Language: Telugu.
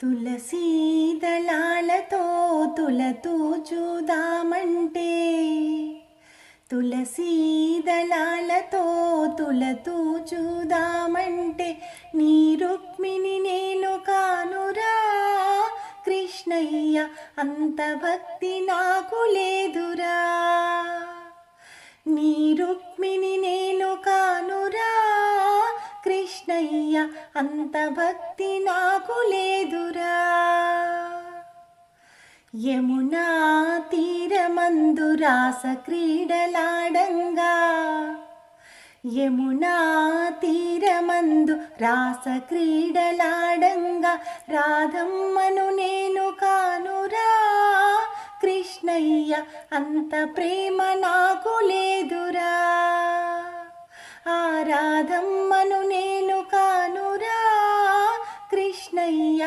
తులసీ దళాలతో తులతూచుదామంటే తులసీ దళాలతో తులతూచుదామంటే నీ రుక్మిణి నేను కానురా కృష్ణయ్య, అంత భక్తి నాకు లేదురా. నీ రుక్మిణి నేను కానురా కృష్ణయ్య, అంత భక్తి నాకు లేదురా. యమునా తీరమందు రాస క్రీడలాడంగా, యమునా తీరమందు రాస క్రీడలాడంగా రాధమ్మను నేను కానురా కృష్ణయ్య, అంత ప్రేమ నాకు లేదురా. ఆ రాధమ్మను నేను కానురా కృష్ణయ్య,